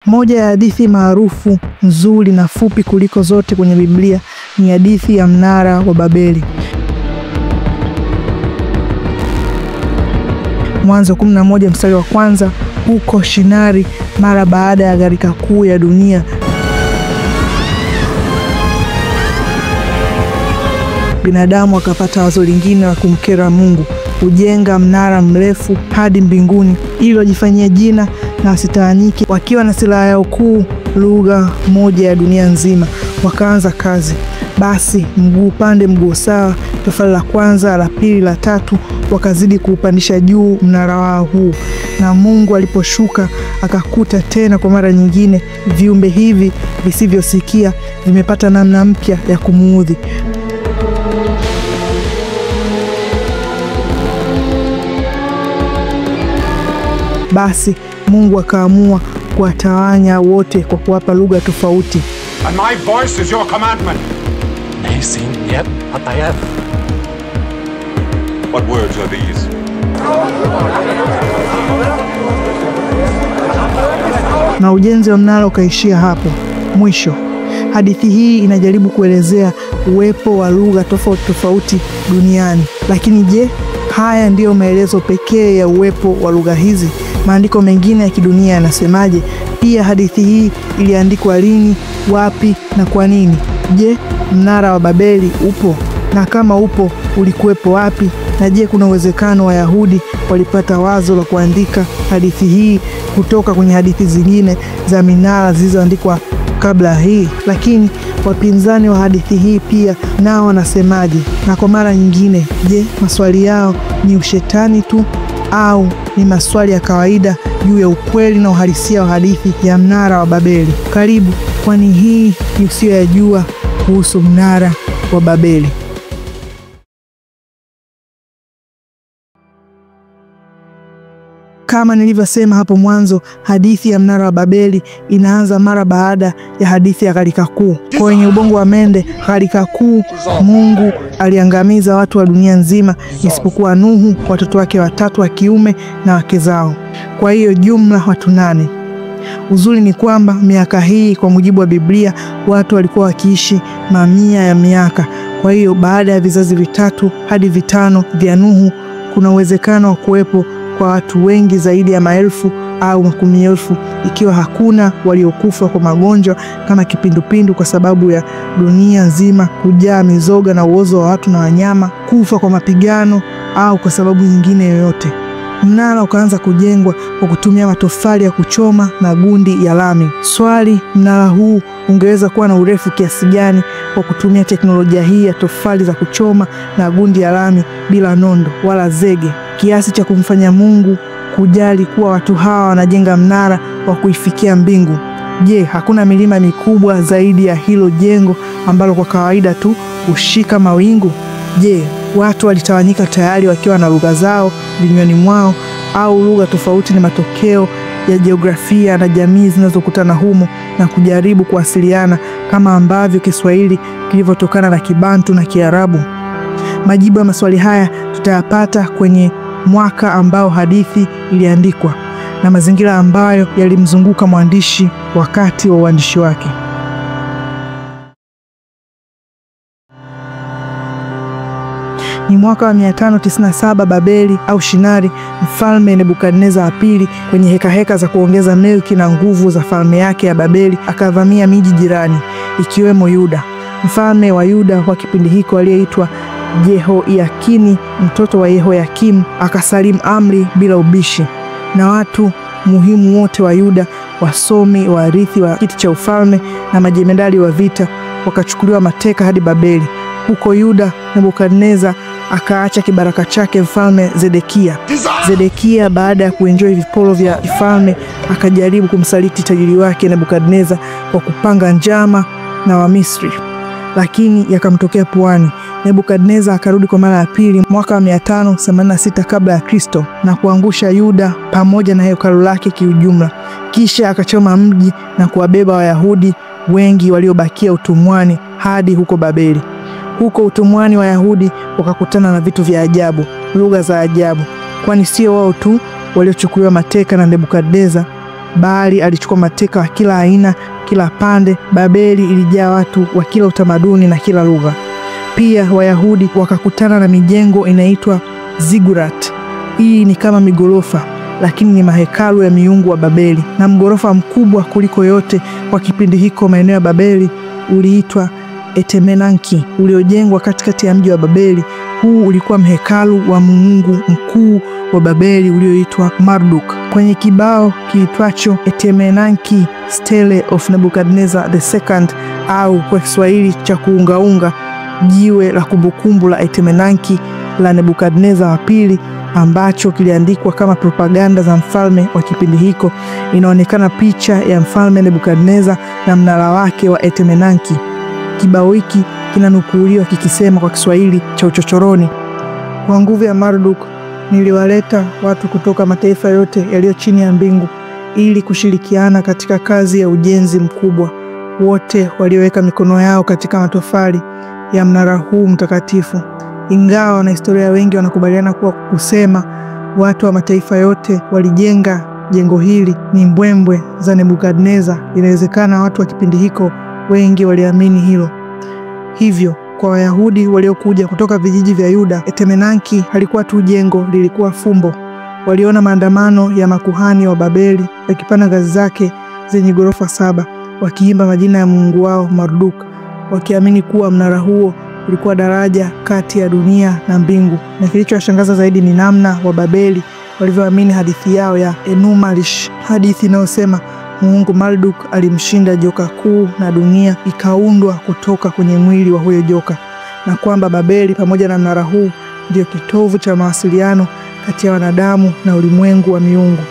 Moja ya hadithi maarufu, nzuri na fupi kuliko zote kwenye Biblia ni hadithi ya mnara wa Babeli. Mwanzo 11 mstari wa kwanza, huko Shinari mara baada ya gharika kuu ya dunia, binadamu akapata wazo lingine la kumkera Mungu, kujenga mnara mrefu hadi mbinguni ili wajifanyie jina na wasitawanyike, wakiwa na silaha yao kuu, lugha moja ya dunia nzima. Wakaanza kazi. Basi mguu upande mguu sawa, tofali la kwanza, la pili, la tatu, wakazidi kuupandisha juu mnara wao huu. Na Mungu aliposhuka akakuta tena kwa mara nyingine viumbe hivi visivyosikia vimepata namna mpya ya kumuudhi. Basi Mungu akaamua kuwatawanya wote kwa kuwapa lugha tofauti. And my voice is your commandment. Nay, seen yet what I have. What words are these? Na ujenzi wa mnara ukaishia hapo. Mwisho, hadithi hii inajaribu kuelezea uwepo wa lugha tofauti tofauti duniani. Lakini je, haya ndiyo maelezo pekee ya uwepo wa lugha hizi? Maandiko mengine ya kidunia yanasemaje? Pia hadithi hii iliandikwa lini, wapi na kwa nini? Je, mnara wa Babeli upo? Na kama upo, ulikuwepo wapi? Na je, kuna uwezekano Wayahudi walipata wazo la kuandika hadithi hii kutoka kwenye hadithi zingine za minara zilizoandikwa kabla hii? Lakini wapinzani wa hadithi hii pia nao wanasemaje? Na kwa mara nyingine, je, maswali yao ni ushetani tu au ni maswali ya kawaida juu ya ukweli na uhalisia wa hadithi ya mnara wa Babeli? Karibu, kwani hii ni usiyoyajua kuhusu mnara wa Babeli. Kama nilivyosema hapo mwanzo, hadithi ya mnara wa Babeli inaanza mara baada ya hadithi ya gharika kuu. Kwenye ubongo wa mende, gharika kuu, Mungu aliangamiza watu wa dunia nzima isipokuwa Nuhu, watoto wake 3 wa kiume na wake zao. Kwa hiyo jumla watu 8. Uzuri ni kwamba miaka hii kwa mujibu wa Biblia watu walikuwa wakiishi mamia ya miaka. Kwa hiyo baada ya vizazi 3 hadi 5 vya Nuhu, kuna uwezekano wa kuwepo kwa watu wengi zaidi ya maelfu au makumi elfu, ikiwa hakuna waliokufa kwa magonjwa kama kipindupindu kwa sababu ya dunia nzima kujaa mizoga na uozo wa watu na wanyama, kufa kwa mapigano au kwa sababu nyingine yoyote. Mnara ukaanza kujengwa kwa kutumia matofali ya kuchoma na gundi ya lami. Swali, mnara huu ungeweza kuwa na urefu kiasi gani kwa kutumia teknolojia hii ya tofali za kuchoma na gundi ya lami bila nondo wala zege, kiasi cha kumfanya Mungu kujali kuwa watu hawa wanajenga mnara wa kuifikia mbingu? Je, hakuna milima mikubwa zaidi ya hilo jengo ambalo kwa kawaida tu hushika mawingu? Je, watu walitawanyika tayari wakiwa na lugha zao vinywani mwao, au lugha tofauti ni matokeo ya jiografia na jamii zinazokutana humo na kujaribu kuwasiliana kama ambavyo Kiswahili kilivyotokana na Kibantu na Kiarabu? Majibu ya maswali haya tutayapata kwenye mwaka ambao hadithi iliandikwa na mazingira ambayo yalimzunguka mwandishi wakati wa uandishi wake. Ni mwaka wa 597 Babeli au Shinari. Mfalme Nebukadneza wa pili, kwenye heka za kuongeza milki na nguvu za falme yake ya Babeli, akavamia miji jirani ikiwemo Yuda. Mfalme wa Yuda wa kipindi hiko aliyeitwa Jehoiakini, mtoto wa Yehoyakimu, akasalimu amri bila ubishi, na watu muhimu wote wa Yuda, wasomi, warithi wa kiti cha ufalme na majemedali wa vita, wakachukuliwa mateka hadi Babeli. Huko Yuda, Nebukadneza akaacha kibaraka chake mfalme Zedekia. Zedekia baada ya kuenjoy viporo vya kifalme akajaribu kumsaliti tajiri wake Nebukadneza kwa kupanga njama na Wamisri, lakini yakamtokea puani. Nebukadneza akarudi kwa mara ya pili mwaka wa 586 kabla ya Kristo na kuangusha Yuda pamoja na hekalu lake kiujumla. Kisha akachoma mji na kuwabeba Wayahudi wengi waliobakia utumwani hadi huko Babeli. Huko utumwani Wayahudi wakakutana na vitu vya ajabu, lugha za ajabu, kwani sio wao tu waliochukuliwa mateka na Nebukadneza, Baali alichukua mateka wa kila aina, kila pande. Babeli ilijaa watu wa kila utamaduni na kila lugha. Pia Wayahudi wakakutana na mijengo inaitwa zigurat. Hii ni kama migorofa, lakini ni mahekalu ya miungu wa Babeli. Na mgorofa mkubwa kuliko yote kwa kipindi hiko maeneo ya Babeli uliitwa Etemenanki, uliojengwa katikati ya mji wa Babeli. Huu ulikuwa mhekalu wa mungu mkuu wa Babeli ulioitwa Marduk. Kwenye kibao kiitwacho Etemenanki Stele of Nebuchadnezzar II, au kwa Kiswahili cha kuungaunga, jiwe la kumbukumbu la Etemenanki la Nebukadneza wa pili, ambacho kiliandikwa kama propaganda za mfalme wa kipindi hiko, inaonekana picha ya mfalme Nebukadneza na mnara wake wa Etemenanki. Kibao hiki kinanukuliwa kikisema kwa Kiswahili cha uchochoroni: kwa nguvu ya Marduk niliwaleta watu kutoka mataifa yote yaliyo chini ya mbingu ili kushirikiana katika kazi ya ujenzi mkubwa. Wote walioweka mikono yao katika matofali ya mnara huu mtakatifu. Ingawa wanahistoria wengi wanakubaliana kuwa kusema watu wa mataifa yote walijenga jengo hili ni mbwembwe za Nebukadneza, inawezekana watu wa kipindi hiko wengi waliamini hilo. Hivyo kwa Wayahudi waliokuja kutoka vijiji vya Yuda, Etemenanki halikuwa tu jengo, lilikuwa fumbo. Waliona maandamano ya makuhani wa Babeli yakipanda ngazi zake zenye ghorofa 7, wakiimba majina ya mungu wao Marduk, wakiamini kuwa mnara huo ulikuwa daraja kati ya dunia na mbingu. Na kilichowashangaza zaidi ni namna wa Babeli walivyoamini hadithi yao ya Enuma-Elish, hadithi inayosema Mungu Marduk alimshinda joka kuu na dunia ikaundwa kutoka kwenye mwili wa huyo joka, na kwamba Babeli pamoja na mnara huu ndio kitovu cha mawasiliano kati ya wanadamu na ulimwengu wa miungu.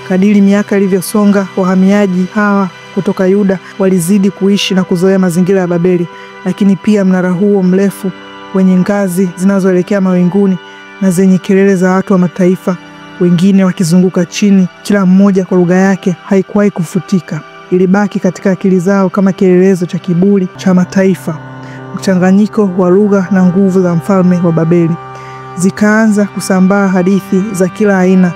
Kadiri miaka ilivyosonga, wahamiaji hawa kutoka Yuda walizidi kuishi na kuzoea mazingira ya Babeli, lakini pia mnara huo mrefu wenye ngazi zinazoelekea mawinguni na zenye kelele za watu wa mataifa wengine wakizunguka chini, kila mmoja kwa lugha yake, haikuwahi kufutika. Ilibaki katika akili zao kama kielelezo cha kiburi cha mataifa, mchanganyiko wa lugha na nguvu za mfalme wa Babeli. Zikaanza kusambaa hadithi za kila aina,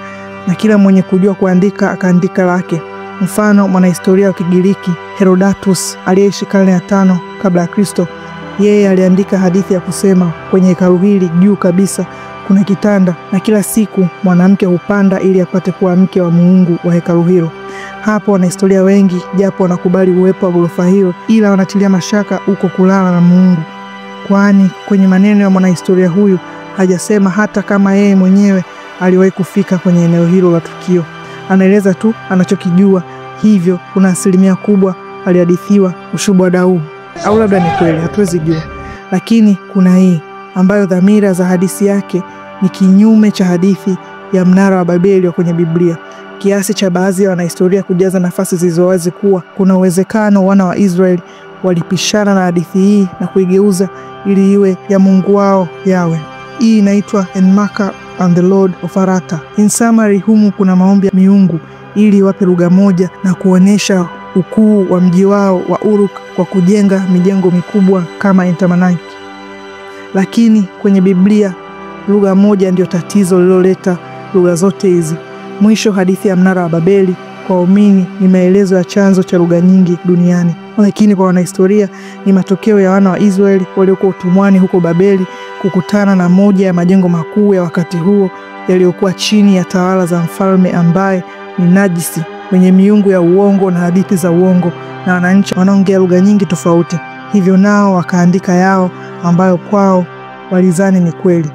na kila mwenye kujua kuandika akaandika lake. Mfano, mwanahistoria wa Kigiriki Herodotus aliyeishi karne ya 5 kabla ya Kristo, yeye aliandika hadithi ya kusema kwenye hekalu hili juu kabisa kuna kitanda, na kila siku mwanamke hupanda ili apate kuwa mke wa muungu wa hekalu hilo. Hapo wanahistoria wengi japo wanakubali uwepo wa ghorofa hilo, ila wanatilia mashaka uko kulala na muungu, kwani kwenye maneno ya mwanahistoria huyu hajasema hata kama yeye mwenyewe aliwahi kufika kwenye eneo hilo la tukio. Anaeleza tu anachokijua, hivyo kuna asilimia kubwa alihadithiwa ushubwa dau, au labda ni kweli, hatuwezi jua. Lakini kuna hii ambayo dhamira za hadithi yake ni kinyume cha hadithi ya mnara wa Babeli wa kwenye Biblia, kiasi cha baadhi ya wanahistoria kujaza nafasi zilizowazi kuwa kuna uwezekano wana wa Israeli walipishana na hadithi hii na kuigeuza ili iwe ya mungu wao Yawe. Hii inaitwa Enmaka and the Lord of Arata. In summary, humu kuna maombi ya miungu ili wape lugha moja na kuonesha ukuu wa mji wao wa Uruk kwa kujenga mijengo mikubwa kama Etemenanki. Lakini kwenye Biblia lugha moja ndio tatizo lililoleta lugha zote hizi. Mwisho, hadithi ya mnara wa Babeli kwa waumini ni maelezo ya chanzo cha lugha nyingi duniani, lakini kwa wanahistoria ni matokeo ya wana wa Israeli waliokuwa utumwani huko Babeli kukutana na moja ya majengo makuu ya wakati huo yaliyokuwa chini ya tawala za mfalme ambaye ni najisi, mwenye miungu ya uongo na hadithi za uongo, na wananchi wanaongea lugha nyingi tofauti. Hivyo nao wakaandika yao ambayo kwao walizani ni kweli.